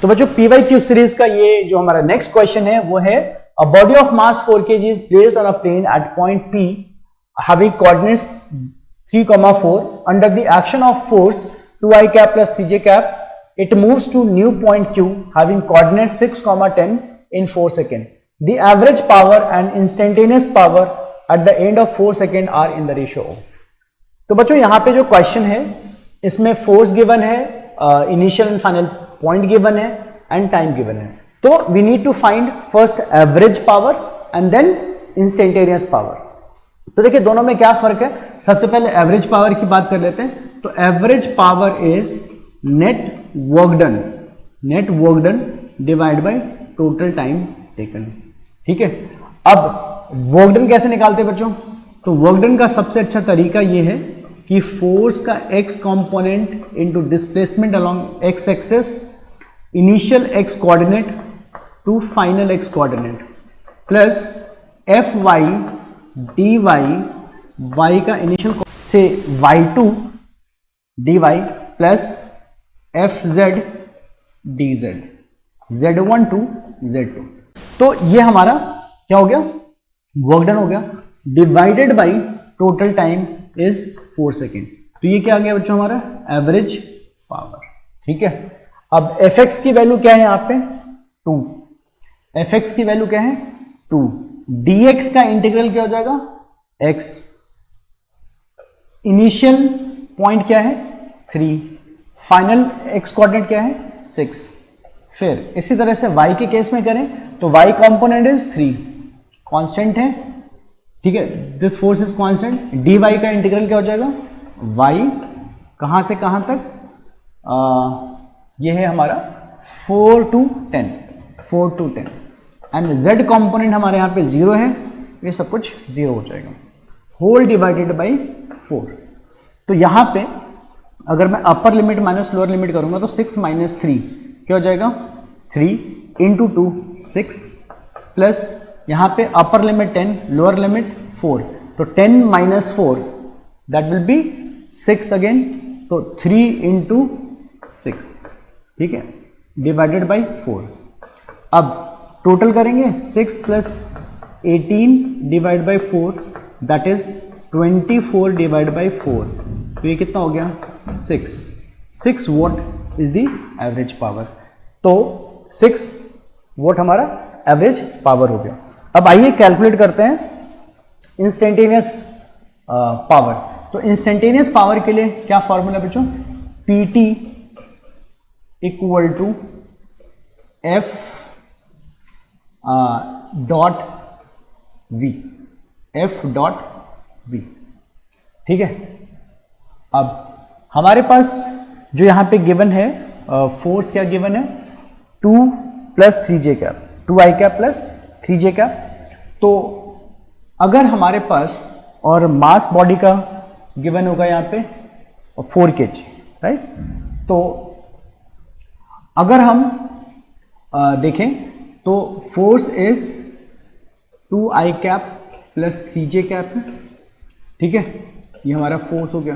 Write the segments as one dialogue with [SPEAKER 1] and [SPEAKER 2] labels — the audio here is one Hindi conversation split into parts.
[SPEAKER 1] तो बच्चों PYQ सीरीज का ये जो हमारा नेक्स्ट क्वेश्चन है वो है a body of mass 4 kg is placed on a plane at point P having coordinates 3,4 under the action of force 2i cap plus 3j cap it moves to new point Q having coordinates 6,10 in 4 seconds. The average power and instantaneous power at the end of 4 seconds are in the ratio of. तो बच्चों यहाँ पे जो क्वेश्चन है इसमें फोर्स गिवन है, initial and final point given है एंड टाइम गिवन है. तो we need to find first average power and then instantaneous power. तो देखिए दोनों में क्या फर्क है. सबसे पहले एवरेज पावर की बात कर लेते हैं. तो average power is net work done divide by total time taken. ठीक है. अब वर्क डन कैसे निकालते हैं बच्चों. तो वर्क डन का सबसे अच्छा तरीका ये है कि फोर्स का x component into displacement along x axis, initial x coordinate to final x coordinate plus Fy dy y का इनिशियल से y2 dy plus Fz dz z1 to z2. तो ये हमारा क्या हो गया, वर्क डन हो गया divided by total time is 4 second. तो ये क्या आ गया बच्चों हमारा एवरेज पावर. ठीक है. अब Fx की वैल्यू क्या है यहाँ पे 2. Fx की वैल्यू क्या है 2. dx का इंटीग्रल क्या हो जाएगा x. इनिशियल पॉइंट क्या है 3. फाइनल x कोऑर्डिनेट क्या है 6. फिर इसी तरह से y के केस में करें तो y कंपोनेंट इज 3, कांस्टेंट है. ठीक है. This force is constant. dy का इंटीग्रल क्या हो जाएगा y कहां से कहां तक, ये है हमारा 4 to 10 एंड z कंपोनेंट हमारे यहाँ पे 0 है, ये सब कुछ 0 हो जाएगा. Whole divided by 4. तो यहाँ पे अगर मैं upper limit minus lower limit करूंगा तो 6 माइनस 3 क्या हो जाएगा 3 इंटू 2 6 प्लस यहाँ पे अपर लिमिट 10 लोअर लिमिट 4. तो 10 minus 4 that will be 6 again. तो 3 इंटू 6. ठीक है. Divided by 4. अब टोटल करेंगे 6 plus 18 divide by 4 that is 24 divide by 4. तो ये कितना हो गया 6 what is the average power. तो 6 वॉट हमारा एवरेज पावर हो गया. अब आइए कैलकुलेट करते हैं इंस्टेंटेनियस पावर. तो इंस्टेंटेनियस पावर के लिए क्या फॉर्मूला बच्चों, PT equal to F dot V. ठीक है. अब हमारे पास जो यहां पे गिवन है फोर्स क्या गिवन है 2 plus 3j cap 2i cap plus 3j cap. तो अगर हमारे पास और मास बॉडी का गिवन होगा यहाँ पे 4 kg राइट. तो अगर हम देखें तो force is 2i cap plus 3j cap है. ठीक है. ये हमारा फोर्स हो गया.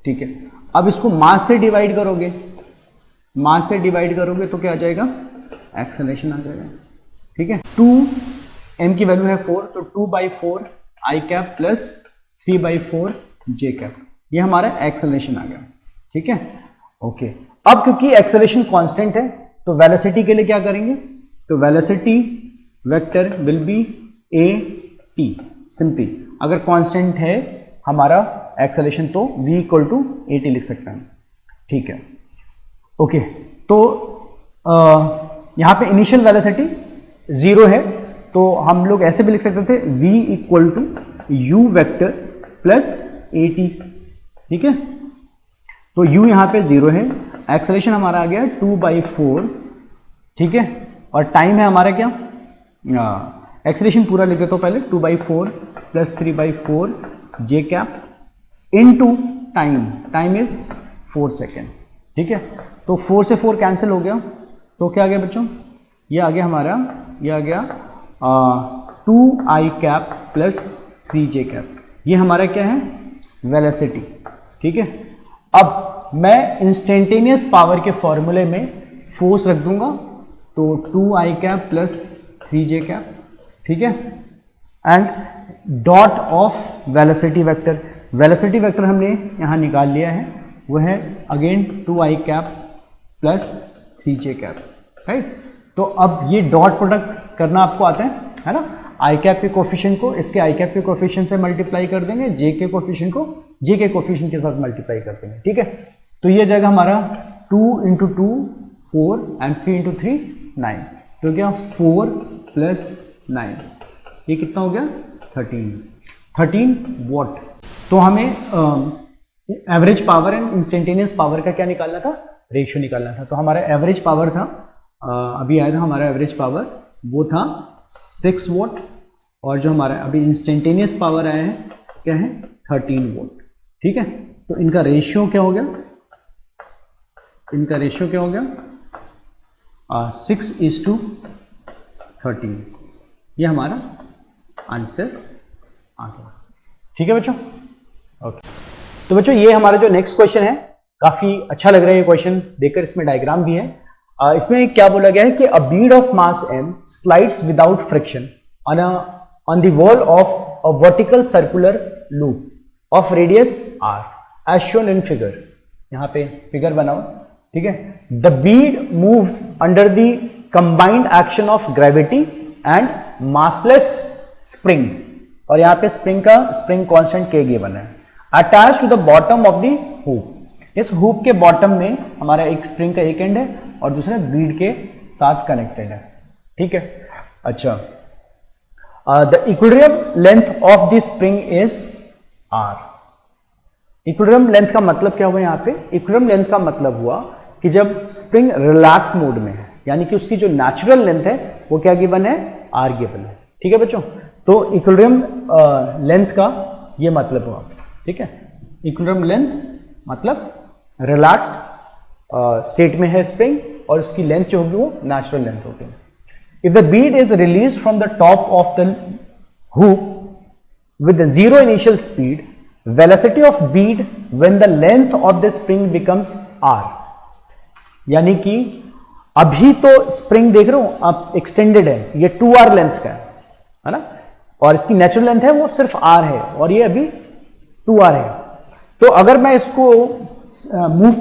[SPEAKER 1] ठीक है. अब इसको मास से डिवाइड करोगे तो क्या आ जाएगा एक्सेलरेशन आ जाएगा. ठीक है. 2m की वैल्यू है 4 तो 2/4 i cap plus 3/4 j cap. ये हमारा एक्सेलरेशन आ गया. ठीक है. ओके. अब क्योंकि एक्सेलरेशन कांस्टेंट है तो वेलोसिटी के लिए क्या करेंगे, तो velocity vector will be at. Simply अगर कांस्टेंट है हमारा एक्सेलरेशन तो v इक्वल टू at लिख सकते हैं. ठीक है. ओके. तो यहाँ पे इनिशियल वेलोसिटी 0 है तो हम लोग ऐसे भी लिख सकते थे v equal to u vector plus at. ठीक है. तो u यहाँ पे 0 है, एक्सेलरेशन हमारा आ गया 2/4. ठीक है. और टाइम है हमारा क्या, एक्सेलरेशन पूरा लिख देता हूँ पहले 2/4 plus 3/4 j cap into time is 4 second. ठीक है. तो 4 से 4 कैंसिल हो गया तो क्या आ गया बच्चों, ये आ गया हमारा, ये आ गया 2i cap plus 3j cap. ये हमारा क्या है वेलोसिटी. ठीक है. अब मैं इंस्टेंटेनियस पावर के फॉर्मूले में फोर्स रख दूंगा तो 2i cap plus 3j cap, ठीक है। And dot of velocity vector, velocity vector हमने यहाँ निकाल लिया है, वो है again 2i cap plus 3j cap, right. तो अब ये डॉट प्रोडक्ट करना आपको आता है ना। आई कैप के कोफिशिएंट को इसके आई कैप के कोफिशिएंट से मल्टीप्लाई कर देंगे, जे के कोफिशिएंट को जे के कोफिशिएंट के साथ मल्टीप्लाई कर देंगे, ठीक है। तो ये जाएगा हमारा 2 × 2 4 एंड 3 × 3 9, तो क्या 4 प्लस 9, ये कितना हो गया 13 वॉट। तो हमें average power and instantaneous power का क्या निकालना था, रेशियो निकालना था। तो हमारा एवरेज पावर था अभी आया था, हमारा एवरेज पावर वो था 6 वॉट, और जो हमारा अभी इंस्टेंटेनियस पावर आया है क्या है 13 वॉट, ठीक है। तो इनका रेशियो क्या हो गया, इनका रेशियो क्या हो गया 6:13, ये हमारा आंसर आ गया, ठीक है बच्चों। ओके, तो बच्चों ये हमारा जो नेक्स्ट क्वेश्चन है काफी अच्छा लग रहा है ये क्वेश्चन देखकर, इसमें डायग्राम भी है। इसमें क्या बोला गया है कि a bead of mass m slides without friction on the wall of a vertical circular loop of radius r as shown in figure, यहाँ पे फिगर बनाओ, ठीक है। The bead moves under the combined action of gravity and massless spring, और यहाँ पे स्प्रिंग कांस्टेंट k गिवन है, attach to the bottom of the hoop. इस हुप के बॉटम में हमारा एक स्प्रिंग का एक एंड है और दूसरा बीड के साथ कनेक्टेड है, ठीक है। अच्छा, the equilibrium length of the spring is r। Equilibrium length का मतलब क्या हुआ यहाँ पे, इक्विलिब्रियम लेंथ का मतलब हुआ कि जब स्प्रिंग रिलैक्स मोड में है, यानी कि उसकी जो नेचुरल लेंथ है वो क्या गिवन है, r गिवन है, ठीक है बच्चों। तो इक्विलिब्रियम लेंथ का ये मतलब हुआ, ठीक है। इक्विलिब्रियम लेंथ मतलब रिलैक्स्ड स्टेट में है स्प्रिंग और उसकी लेंथ जो होगी वो नेचुरल लेंथ होगी। If the Beed is release from the top of the hoop with zero initial speed, velocity of Beed when the length of the spring becomes r। यानी कि अभी तो स्प्रिंग देख रहे हो आप एक्सटेंडेड है, ये 2r लेंथ का है ना, और इसकी नेचुरल लेंथ है वो सिर्फ r है और ये अभी 2r है। तो अगर मैं इसको मूव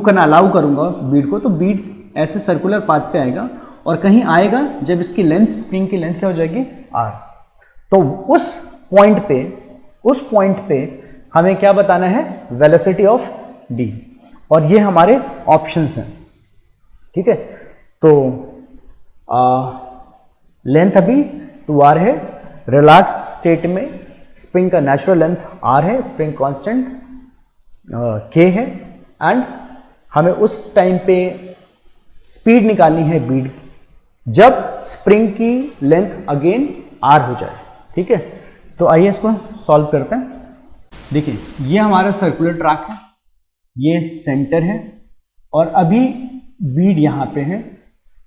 [SPEAKER 1] करना अलाउ करूंगा बीड को, तो बीड ऐसे सर्कुलर पाथ पे आएगा और कहीं आएगा जब इसकी लेंथ, स्प्रिंग की लेंथ क्या हो जाएगी r। तो उस पॉइंट पे हमें क्या बताना है, वेलोसिटी ऑफ d, और ये हमारे ऑप्शंस हैं, ठीक है। तो लेंथ अभी 2r है, रिलैक्स्ड स्टेट में स्प्रिंग का नेचुरल लेंथ r है, स्प्रिंग कांस्टेंट k है, एंड हमें उस टाइम पे स्पीड निकालनी है बीड जब स्प्रिंग की लेंथ अगेन r हो जाए, ठीक है। तो आइए इसको सॉल्व करते हैं। देखिए ये हमारा सर्कुलर ट्रैक है, ये सेंटर है, और अभी बीड यहां पे है,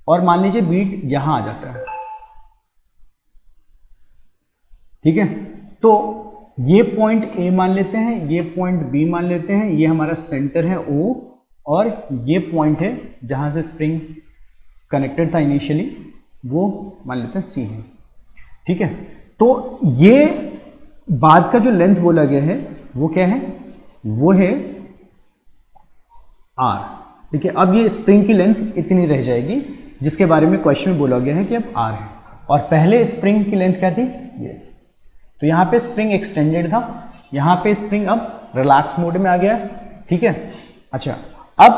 [SPEAKER 1] और मान लीजिए बीड यहां आ जाता है, ठीक है। तो ये पॉइंट A मान लेते हैं, ये पॉइंट B मान लेते हैं, ये हमारा सेंटर है O, और ये पॉइंट है जहां से स्प्रिंग कनेक्टेड था इनिशियली, वो मान लेते हैं C है, ठीक है। तो ये बाद का जो लेंथ बोला गया है वो क्या है, वो है R, ठीक है। अब ये स्प्रिंग की लेंथ इतनी रह जाएगी जिसके बारे में क्वेश्चन में बोला गया है कि अब R है, और पहले स्प्रिंग की लेंथ क्या थी, ये। तो यहाँ पे स्प्रिंग एक्सटेंडेड था, यहाँ पे स्प्रिंग अब रिलैक्स मोड में आ गया, ठीक है। अच्छा, अब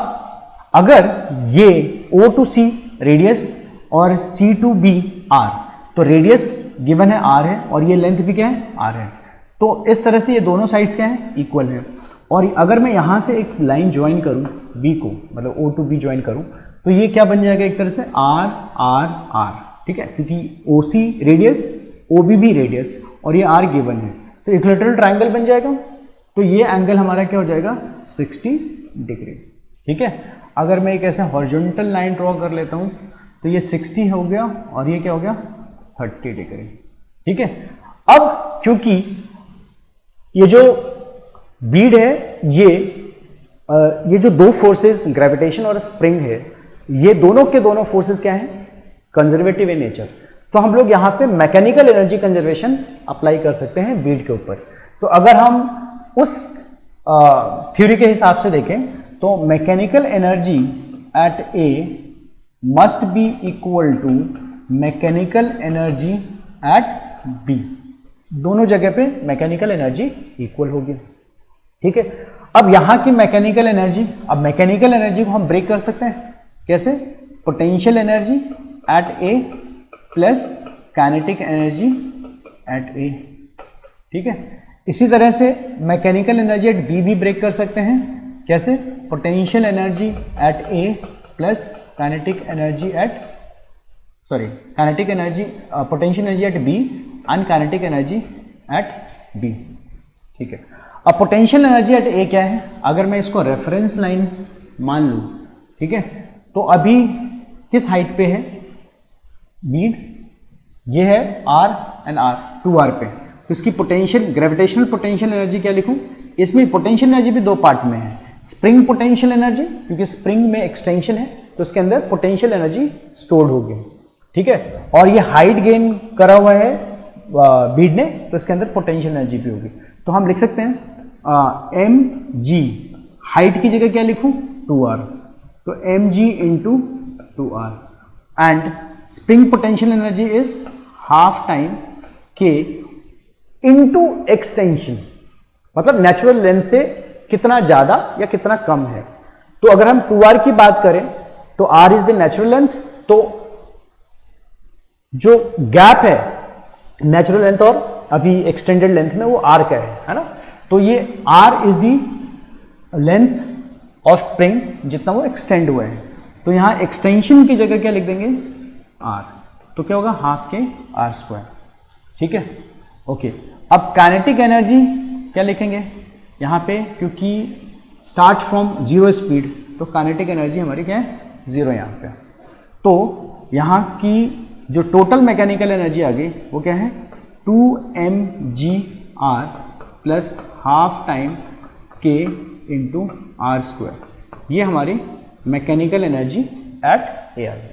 [SPEAKER 1] अगर ये O to C रेडियस और C to B R, तो रेडियस गिवन है R है और ये लेंथ भी क्या है, R है। तो इस तरह से ये दोनों साइड्स क्या है, इक्वल है। और अगर मैं यहाँ से एक लाइन ज्वाइन करूँ B को, मतलब O to B ज्वाइन करूँ, तो ये क्या बन जाएगा, एक तरह से R R R, ठीक है, क्योंकि OC रेडियस, OB भी रेडियस, और ये R गिवन है, तो इक्विलैटरल ट्रायंगल बन जाएगा। तो ये एंगल हमारा क्या हो जाएगा, 60 डिग्री, ठीक है। अगर मैं एक ऐसे हॉरिजॉन्टल लाइन ड्रॉ कर लेता हूँ तो ये 60 हो गया और ये क्या हो गया, 30 डिग्री, ठीक है। अब क्योंकि ये जो बीड है ये ये जो दो फोर्सेस ग्रेविटेशन और स्प्रिंग है, ये दोनों के दोनों फोर्सेस क्या हैं? Conservative in nature. तो हम लोग यहाँ पे मैकेनिकल एनर्जी कंजर्वेशन अप्लाई कर सकते हैं बीड के ऊपर। तो अगर हम उस थ्योरी के हिसाब से देखें तो mechanical energy at A must be equal to mechanical energy at B. दोनों जगह पे मैकेनिकल एनर्जी इक्वल होगी, ठीक है। अब यहां की मैकेनिकल एनर्जी, अब मैकेनिकल एनर्जी को हम ब्रेक कर सकते हैं कैसे? Potential energy at A plus kinetic energy at A, ठीक है। इसी तरह से मैकेनिकल एनर्जी एट बी भी ब्रेक कर सकते हैं कैसे? Potential energy at A plus kinetic energy at kinetic energy potential energy at B and kinetic energy at B, ठीक है। अब पोटेंशियल एनर्जी एट ए क्या है? अगर मैं इसको रेफरेंस लाइन मान लूँ, ठीक है, तो अभी किस हाइट पे है बीड? ये है आर एंड आर, 2r पे। तो इसकी पोटेंशियल, ग्रेविटेशनल पोटेंशियल एनर्जी क्या लिखूं? इसमें पोटेंशियल एनर्जी भी दो पार्ट में है। स्प्रिंग पोटेंशियल एनर्जी, क्योंकि स्प्रिंग में एक्सटेंशन है तो इसके अंदर पोटेंशियल एनर्जी स्टोर्ड होगी, ठीक है। और ये हाइट गेन करा हुआ है बीड ने, तो इसके अंदर पोटेंशियल एनर्जी भी होगी। तो हम लिख सकते हैं एम जी, हाइट की जगह क्या लिखूं? 2r, तो M G into 2r and spring potential energy is half time के इंटू एक्सटेंशन, मतलब नेचुरल लेंथ से कितना ज्यादा या कितना कम है। तो अगर हम 2r की बात करें तो r is the natural length, तो जो गैप है नेचुरल लेंथ और अभी एक्सटेंडेड लेंथ में वो r का है ना। तो ये r is the length of spring जितना वो एक्सटेंड हुआ है। तो यहां एक्सटेंशन की जगह क्या लिख देंगे? r, तो क्या होगा? हाफ के r स्क्वायर, ठीक है, ओके। अब काइनेटिक एनर्जी क्या लिखेंगे यहाँ पे? क्योंकि स्टार्ट फ्रॉम जीरो स्पीड, तो काइनेटिक एनर्जी हमारी क्या है? 0 यहाँ पे। तो यहाँ की जो टोटल मैकेनिकल एनर्जी आ गई वो क्या है? 2mgr plus half time k into R square. ये हमारी मैकेनिकल एनर्जी एट ए आ गई।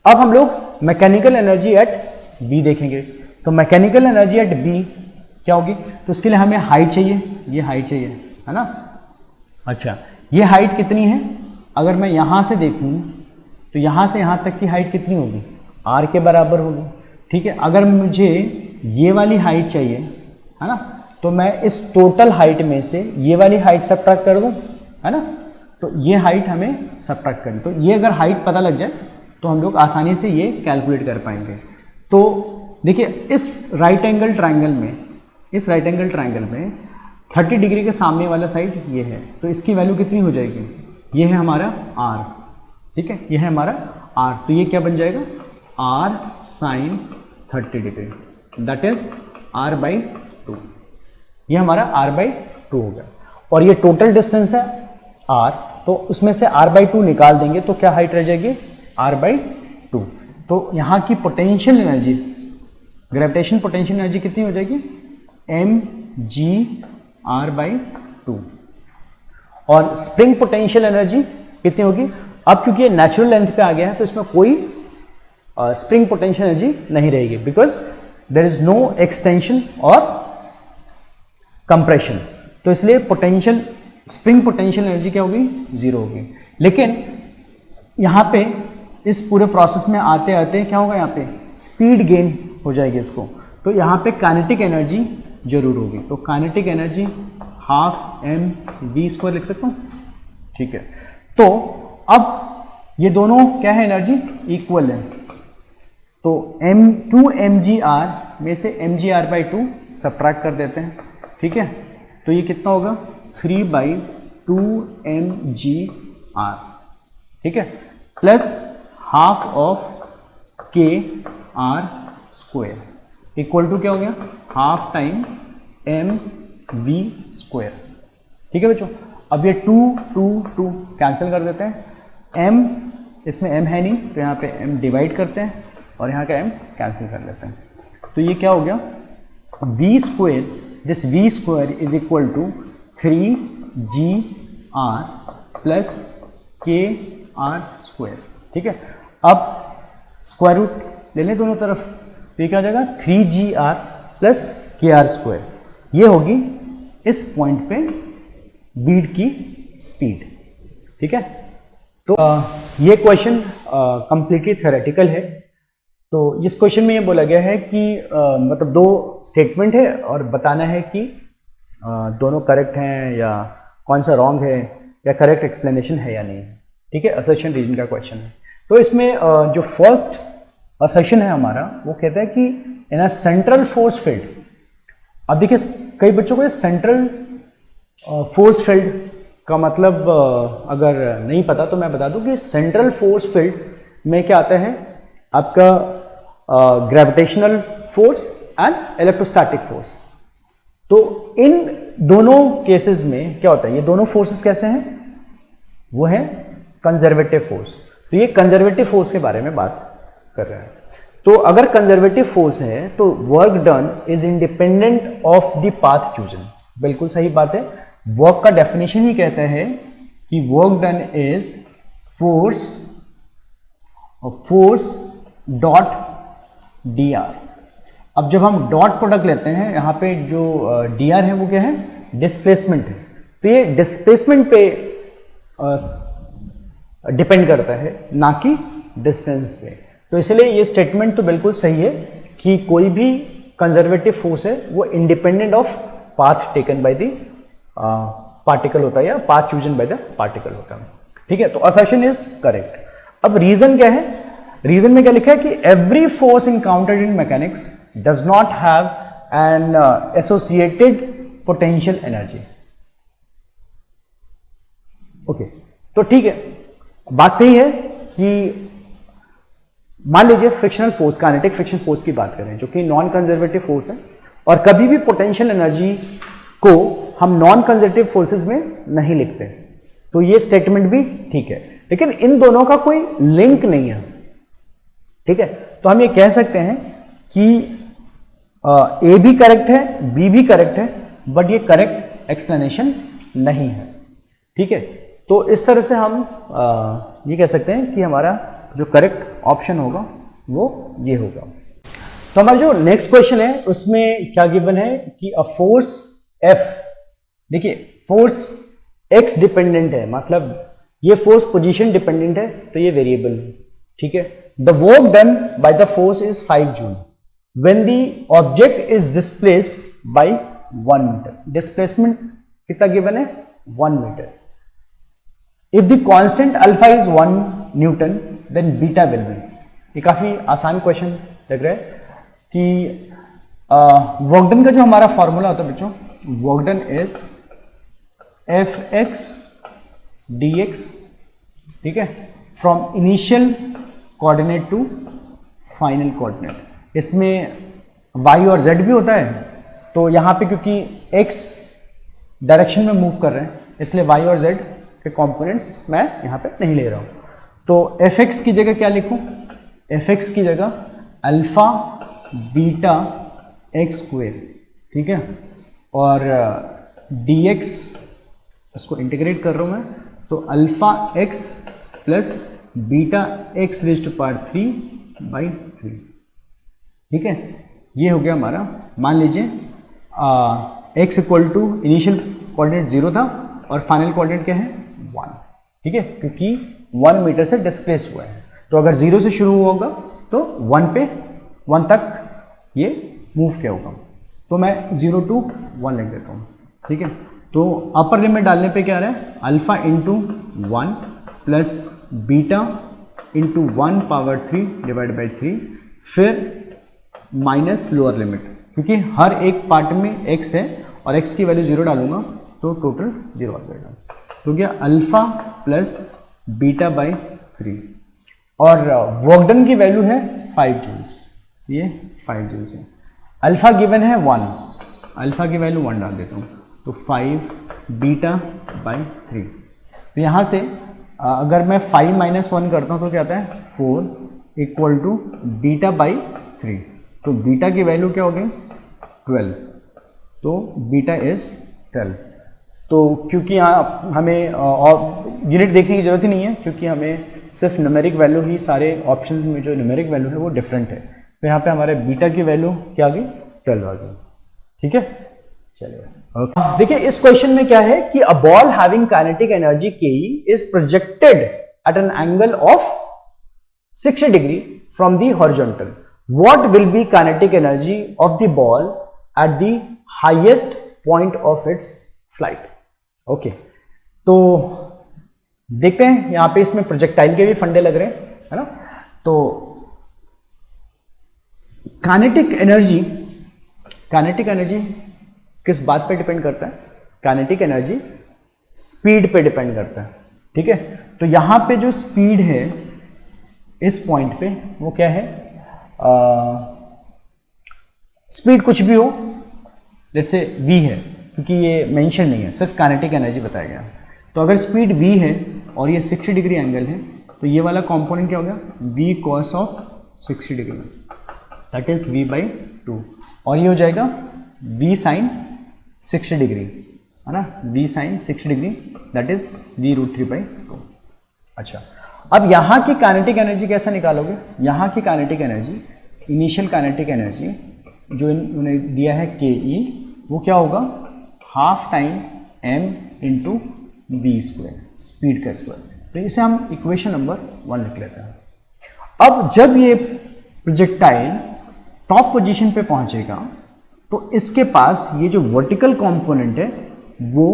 [SPEAKER 1] अब हम लोग मैकेनिकल एनर्जी एट बी देखेंगे। तो मैकेनिकल एनर्जी एट बी क्या होगी? तो उसके लिए हमें हाइट चाहिए, ये हाइट चाहिए, है ना। अच्छा, ये हाइट कितनी है? अगर मैं यहाँ से देखूँ तो यहाँ से यहाँ तक की हाइट कितनी होगी? r के बराबर होगी, ठीक है। अगर मुझे ये वाली हाइट चाहिए, है ना, तो मैं इस टोटल हाइट में से ये वाली हाइट सब्ट्रैक्ट कर दूँ, है ना। तो ये हाइट हमें सब्ट्रैक्ट करनी, तो ये अगर हाइट पता लग जाए तो हम लोग आसानी से ये कैलकुलेट कर पाएंगे। तो देखिए इस राइट एंगल ट्रायंगल में 30 डिग्री के सामने वाला साइड ये है, तो इसकी वैल्यू कितनी हो जाएगी? ये है हमारा r, ठीक है, ये है हमारा r। तो ये क्या बन जाएगा? r साइन 30 डिग्री, दैट इज r/2। ये हमारा r/2 हो गया। और ये टोटल डिस्टेंस है r, तो उसमें से r/2 निकाल देंगे तो क्या हाइट रह जाएगी? r/2। तो यहाँ की potential energy, gravitation potential energy कितनी हो जाएगी? mgr/2। और स्प्रिंग पोटेंशियल एनर्जी कितनी होगी? अब क्योंकि ये नेचुरल लेंथ पे आ गया है तो इसमें कोई स्प्रिंग पोटेंशियल एनर्जी नहीं रहेगी, because there is no extension और कंप्रेशन। तो इसलिए स्प्रिंग पोटेंशियल एनर्जी क्या होगी? 0 होगी। लेकिन यहाँ पे इस पूरे प्रोसेस में आते आते क्या होगा? यहाँ पे स्पीड गेन हो जाएगी इसको, तो यहाँ पे काइनेटिक एनर्जी जरूर होगी। तो काइनेटिक एनर्जी हाफ mv² लिख सकता हूँ, ठीक है। तो अब ये दोनों क्या है? एनर्जी इक्वल है। तो 2mgr में से mgr/2 सब्ट्रैक्ट कर देते हैं, ठीक है। तो ये कितना होगा? 3/2mgr, ठीक है, plus half of k r square equal to क्या हो गया? हाफ टाइम mv², ठीक है बच्चों। अब ये 2 2 2 कैंसिल कर देते हैं, m इसमें m है नहीं तो यहाँ पे m डिवाइड करते हैं और यहाँ का m कैंसिल कर लेते हैं। तो ये क्या हो गया? v², this v² is equal to 3gr plus K R square, ठीक है। अब स्क्वायर रूट ले लें दोनों तरफ, तो ये क्या हो जाएगा 3GR plus K R square, ये होगी इस पॉइंट पे बीड की स्पीड, ठीक है। तो ये क्वेश्चन कंप्लीटली थ्योरेटिकल है। तो इस क्वेश्चन में ये बोला गया है कि मतलब दो स्टेटमेंट है और बताना है कि दोनों करेक्ट हैं या कौन सा रॉन्ग है या करेक्ट एक्सप्लेनेशन है या नहीं, ठीक है। असर्शन रीजन का क्वेश्चन है। तो इसमें जो फर्स्ट असर्शन है हमारा वो कहता है कि इन अ सेंट्रल फोर्स फील्ड, अब देखिए कई बच्चों को सेंट्रल फोर्स फील्ड का मतलब अगर नहीं पता तो मैं बता दूं कि सेंट्रल फोर्स फील्ड में क्या आता है आपका gravitational force and electrostatic force. तो इन दोनों केसेस में क्या होता है, ये दोनों फोर्सेस कैसे हैं, वो है कंजर्वेटिव फोर्स। तो ये कंजर्वेटिव फोर्स के बारे में बात कर रहे हैं। तो अगर कंजर्वेटिव फोर्स है तो work done is independent of the path chosen, बिल्कुल सही बात है। वर्क का डेफिनेशन ही कहता है कि work done is force dot D R. अब जब हम डॉट प्रोडक्ट लेते हैं यहाँ पे जो डी आर है वो क्या है, डिस्प्लेसमेंट है। तो ये डिस्प्लेसमेंट पे डिपेंड करता है, ना कि डिस्टेंस पे। तो इसलिए ये स्टेटमेंट तो बिल्कुल सही है कि कोई भी कंजर्वेटिव फोर्स है वो independent of path taken by the particle होता है या path chosen by the particle होता है, ठीक है। तो असर्शन इज करेक्ट। अब रीजन क्या है, रीजन में क्या लिखा है कि every force encountered in mechanics does not have an associated potential energy. Okay, तो ठीक है, बात सही है कि मान लीजिए frictional force, kinetic friction force की बात करें जो कि नॉन कंजर्वेटिव फोर्स है, और कभी भी पोटेंशियल एनर्जी को हम नॉन कंजर्वेटिव फोर्सेस में नहीं लिखते, तो ये स्टेटमेंट भी ठीक है। लेकिन इन दोनों का कोई लिंक नहीं है, ठीक है। तो हम ये कह सकते हैं कि ए भी करेक्ट है, बी भी करेक्ट है, बट ये करेक्ट एक्सप्लेनेशन नहीं है, ठीक है। तो इस तरह से हम ये कह सकते हैं कि हमारा जो करेक्ट ऑप्शन होगा वो ये होगा। तो हमारा जो नेक्स्ट क्वेश्चन है उसमें क्या गिवन है कि अ फोर्स F, देखिए फोर्स X डिपेंडेंट है, मतलब ये फोर्स पोजीशन डिपेंडेंट है, तो ये वेरिएबल है, ठीक है। The work done by the force is 5 joule when the object is displaced by 1 metre. Displacement कितना गिवन है, 1 metre. If the constant alpha is 1 newton then beta will be. ये काफी आसान क्वेश्चन लग रहा है कि वर्क डन का जो हमारा फॉर्मूला होता है बच्चों, work done is Fx dx, ठीक है, from initial coordinate to final coordinate. इसमें y और z भी होता है, तो यहाँ पे क्योंकि x डायरेक्शन में मूव कर रहे हैं इसलिए y और z के कंपोनेंट्स मैं यहाँ पे नहीं ले रहा हूँ। तो Fx की जगह क्या लिखूँ, Fx की जगह अल्फा बीटा एक्स स्क्वायर, ठीक है, और dx इसको इंटीग्रेट कर रहा हूँ मैं, तो alpha x plus beta x raised to power 3/3, ठीक है। ये हो गया हमारा, मान लीजिए x equal to initial coordinate 0 था और फाइनल कोऑर्डिनेट क्या है 1, ठीक है, क्योंकि 1 मीटर से डिस्प्लेस हुआ है। तो अगर 0 से शुरू होगा तो 1 तक ये मूव क्या होगा, तो मैं 0 to 1 लिख देता हूँ, ठीक है। तो अपर लिमिट डालने पे क्या आ रहा है, alpha into 1 plus beta into 1 power 3 divide by 3, फिर माइनस लोअर लिमिट, क्योंकि हर एक पार्ट में x है और x की वैल्यू 0 डालूंगा तो टोटल 0 आ जाएगा। तो क्या अल्फा प्लस बीटा बाई 3, और वर्क डन की वैल्यू है 5 जूल्स, ये 5 जूल्स है। अल्फा गिवन है 1, अल्फा की वैल्यू 1 डाल देता हूँ, तो 5 बीटा बाई 3। तो यहाँ से अगर मैं 5 - 1 करता हूँ तो क्या आता है 4 इक्वल टू बीटा बाई 3। तो बीटा की वैल्यू क्या हो गई 12, तो बीटा इज 12। तो क्योंकि यहाँ हमें और यूनिट देखने की जरूरत ही नहीं है, क्योंकि हमें सिर्फ न्यूमेरिक वैल्यू ही, सारे ऑप्शन में जो न्यूमेरिक वैल्यू है वो डिफरेंट है। तो यहाँ पे हमारे बीटा की वैल्यू क्या आ गई, 12 आ गई। ठीक है, चलिए देखिए इस क्वेश्चन में क्या है कि a ball having kinetic energy K is projected at an angle of 60 degree from the horizontal. What will be kinetic energy of the ball at the highest point of its flight. Okay, तो देखते हैं यहां पे इसमें प्रोजेक्टाइल के भी फंडे लग रहे हैं, है ना। तो काइनेटिक एनर्जी किस बात पे डिपेंड करता है? काइनेटिक एनर्जी स्पीड पे डिपेंड करता है। ठीक है, तो यहां पे जो स्पीड है इस पॉइंट पे वो क्या है, स्पीड कुछ भी हो, लेट्स से v है, क्योंकि ये मेंशन नहीं है, सिर्फ काइनेटिक एनर्जी बताया गया। तो अगर स्पीड v है और ये 60 डिग्री एंगल है, तो ये वाला कंपोनेंट क्या हो गया, v cos of 60 degree, that is v/2, और ये हो जाएगा v sin 60 डिग्री, है ना, v sin 60 degree, that is v√3/2। अच्छा, अब यहाँ की काइनेटिक एनर्जी कैसे निकालोगे? यहाँ की kinetic energy, initial kinetic energy जो इन्होंने दिया है के ई, वो क्या होगा, half time m into V square, speed का स्क्वायर। तो इसे हम इक्वेशन नंबर 1 लिख लेते हैं। अब जब ये प्रोजेक्टाइल टॉप पोजीशन पे पहुंचेगा तो इसके पास ये जो वर्टिकल कंपोनेंट है वो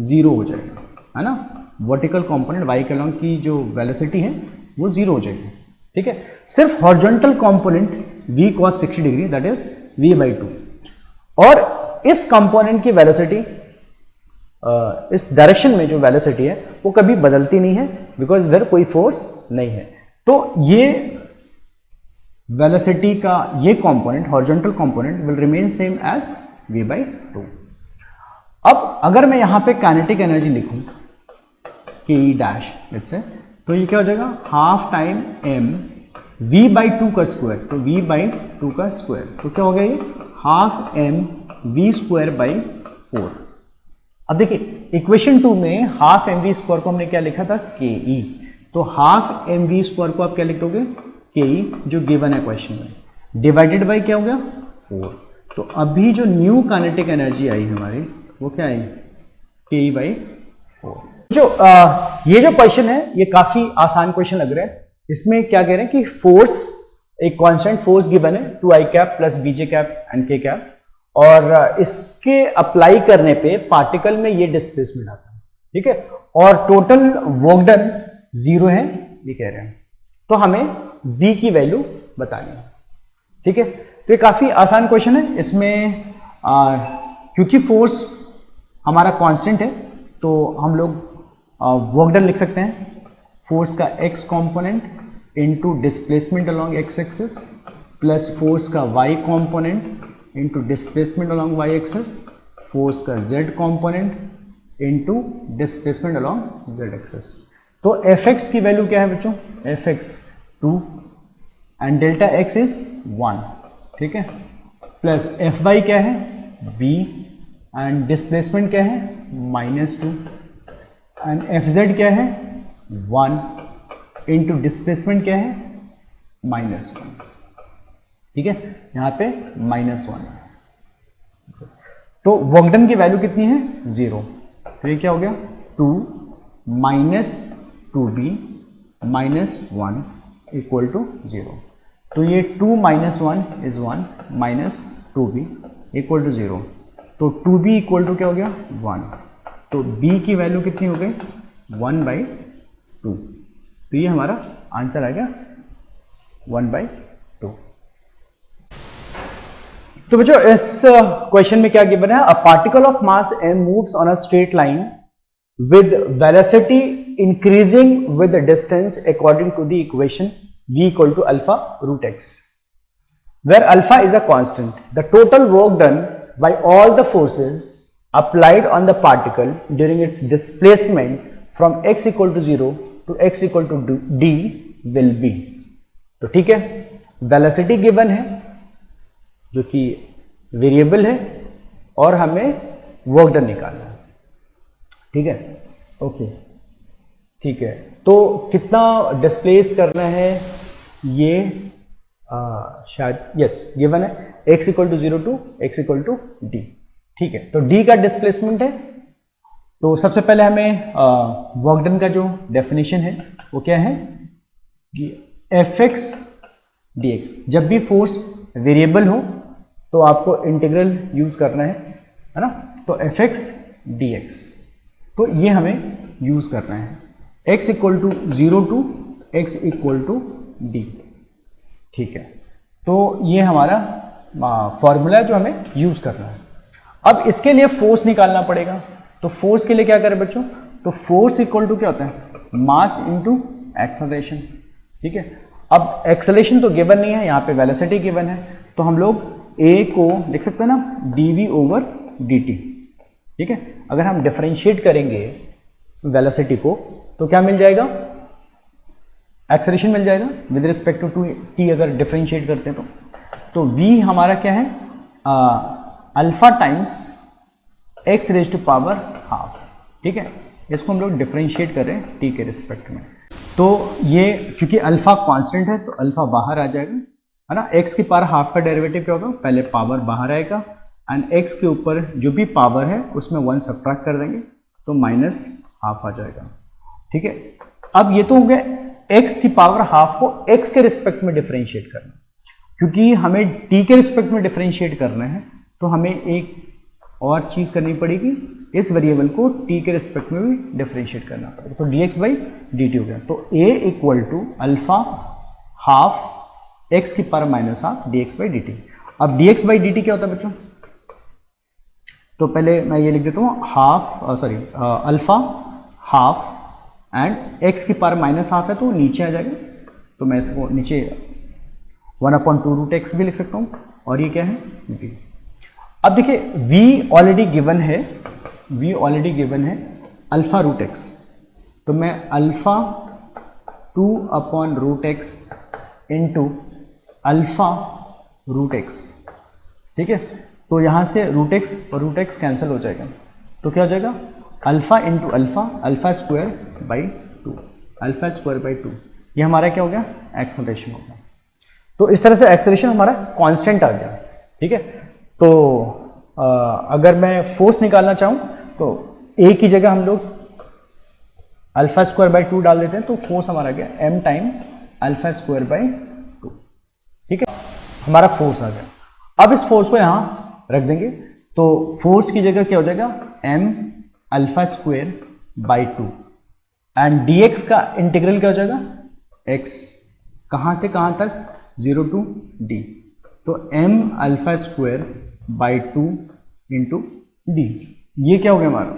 [SPEAKER 1] 0 हो जाएगा, है ना। वर्टिकल कंपोनेंट y के अलॉन्ग की जो वेलोसिटी है वो 0 हो जाएगी। ठीक है, सिर्फ horizontal component v cos 60 degree, that is v/2, और इस कंपोनेंट की वेलोसिटी, इस डायरेक्शन में जो वेलोसिटी है वो कभी बदलती नहीं है, बिकॉज इधर कोई फोर्स नहीं है। तो ये वेलोसिटी का ये component, horizontal component, will remain same as v/2। अब अगर मैं यहां पे काइनेटिक एनर्जी लिखूं के ई डैश, लेट्स से, तो ये क्या हो जाएगा, हाफ टाइम m v/2 का स्क्वायर, तो v/2 का स्क्वायर, तो क्या हो गया ये, हाफ m v²/4। अब देखिए इक्वेशन 2 में हाफ एम वी स्क्वायर को हमने क्या लिखा था, के ई, तो हाफ एम वी स्क्वायर को आप क्या लिख दोगे, के ई, जो गिवन है क्वेश्चन में, डिवाइडेड बाय क्या हो गया, 4। तो अभी जो न्यू काइनेटिक एनर्जी आई हमारी वो क्या आई, के ई बाई 4। जो ये जो क्वेश्चन है ये काफी आसान क्वेश्चन लग रहा है। इसमें क्या कह रहे हैं कि फोर्स, एक कांस्टेंट फोर्स गिवन है 2i cap plus bj cap and k cap, और इसके अप्लाई करने पे पार्टिकल में ये डिस्प्लेसमेंट आता है। ठीक है, और टोटल वर्क डन 0 है ये कह रहे हैं, तो हमें b की वैल्यू बतानी है। ठीक है, तो ये काफी आसान क्वेश्चन है। इसमें क्योंकि फोर्स हमारा कांस्टेंट है तो हम लोग वर्क डन लिख सकते हैं, फोर्स का x component into displacement along x axis plus force का y component into displacement along y axis, force का z component into displacement along z axis. तो fx की वैल्यू क्या है बच्चों, fx 2 and delta x is 1। ठीक है, प्लस fy क्या है, v, एंड डिस्प्लेसमेंट क्या है, -2, एंड fz क्या है, 1 इंटू डिस्प्लेसमेंट क्या है, -1। ठीक है, यहां पे -1, तो वर्क डन की वैल्यू कितनी है, 0। तो ये क्या हो गया, 2 minus 2b minus 1 equal to 0। तो ये 2 minus 1 is 1 minus 2b equal to 0। तो 2b इक्वल टू क्या हो गया, 1। तो b की वैल्यू कितनी हो गई, 1/2। तो ये हमारा आंसर आ गया 1/2। तो बच्चों इस क्वेश्चन में क्या गिवन है, a particle of mass m moves on a straight line with velocity increasing with distance according to the equation v equal to alpha root x, where alpha is a constant. The total work done by all the forces applied on the particle during its displacement from x equal to 0 to x equal to d will be. तो ठीक है, वेलोसिटी गिवन है जो कि वेरिएबल है और हमें वर्क डन निकालना है। ठीक है, ओके, ठीक है। तो कितना डिस्प्लेस करना है ये शायद यस गिवन है, x equal to 0 to x equal to D. ठीक है, तो d का डिस्प्लेसमेंट है। तो सबसे पहले हमें वर्क डन का जो डेफिनेशन है वो क्या है कि fx dx। जब भी फोर्स वेरिएबल हो तो आपको इंटीग्रल यूज करना है ना। तो fx dx, तो ये हमें यूज करना है, x equal to 0 to x equal to D. ठीक है, तो ये हमारा फॉर्मूला है जो हमें यूज करना है। अब इसके लिए फोर्स निकालना पड़ेगा। तो फोर्स के लिए क्या करें बच्चों, तो फोर्स इक्वल टू क्या होता है, मास इनटू एक्सेलरेशन। ठीक है, अब एक्सेलरेशन तो गिवन नहीं है, यहाँ पे वेलोसिटी गिवन है, तो हम लोग a को लिख सकते हैं ना dv ओवर dt। ठीक है, अगर हम डिफरेंशिएट करेंगे वेलोसिटी को तो क्या मिल जाएगा, एक्सेलरेशन मिल जाएगा विद रिस्पेक्ट टू t अगर डिफरेंशिएट करते हैं तो v हमारा क्या है, alpha times x raise to power half. ठीक है, इसको हम लोग डिफरेंशिएट कर रहे हैं t के रिस्पेक्ट में। तो ये क्योंकि अल्फा कांस्टेंट है तो अल्फा बाहर आ जाएगा, है ना। x की पावर हाफ का डेरिवेटिव क्या होगा, पहले पावर बाहर आएगा एंड x के ऊपर जो भी पावर है उसमें 1 सब्ट्रैक्ट कर देंगे तो माइनस हाफ आ जाएगा। ठीक है, अब ये तो हो गया x की पावर हाफ को x के रिस्पेक्ट में डिफरेंशिएट करना। क्योंकि हमें t के रिस्पेक्ट में डिफरेंशिएट करना है तो हमें एक और चीज करनी पड़ेगी, इस वेरिएबल को t के रिस्पेक्ट में भी डिफरेंशिएट करना पड़ेगा। तो dx बाई dt हो गया, तो a equal to alpha half x की power minus half dx by dt। अब dx बाई dt क्या होता है बच्चों, तो पहले मैं ये लिख देता हूँ half alpha half and x की पावर माइनस हाफ है तो नीचे आ जाएगा, तो मैं इसको नीचे 1/2 √x भी लिख सकता हूँ, और ये क्या है dt। अब देखिए v ऑलरेडी गिवन है, अल्फा रूट एक्स, तो मैं alpha 2/√x into alpha root x. ठीक है, तो यहाँ से रूट एक्स और रूट एक्स कैंसिल हो जाएगा, तो क्या हो जाएगा alpha into alpha, alpha square by 2, alpha square by 2। ये हमारा क्या हो गया, एक्सेलरेशन हो गया। तो इस तरह से एक्सेलरेशन हमारा कांस्टेंट आ गया। ठीक है, तो अगर मैं फोर्स निकालना चाहूँ तो a की जगह हम लोग अल्फा स्क्वायर बाई 2 डाल देते हैं, तो फोर्स हमारा गया m time alpha square by 2। ठीक है, हमारा फोर्स आ गया। अब इस फोर्स को यहाँ रख देंगे, तो फोर्स की जगह क्या हो जाएगा m alpha square by 2 and dx का इंटीग्रल क्या हो जाएगा x, कहाँ से कहाँ तक 0 टू d, तो m alpha square by 2 into D. ये क्या हो गया हमारा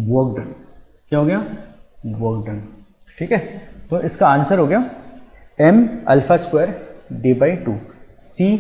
[SPEAKER 1] वर्क डन, क्या हो गया वर्क डन। ठीक है, तो इसका आंसर हो गया m alpha square d by 2। C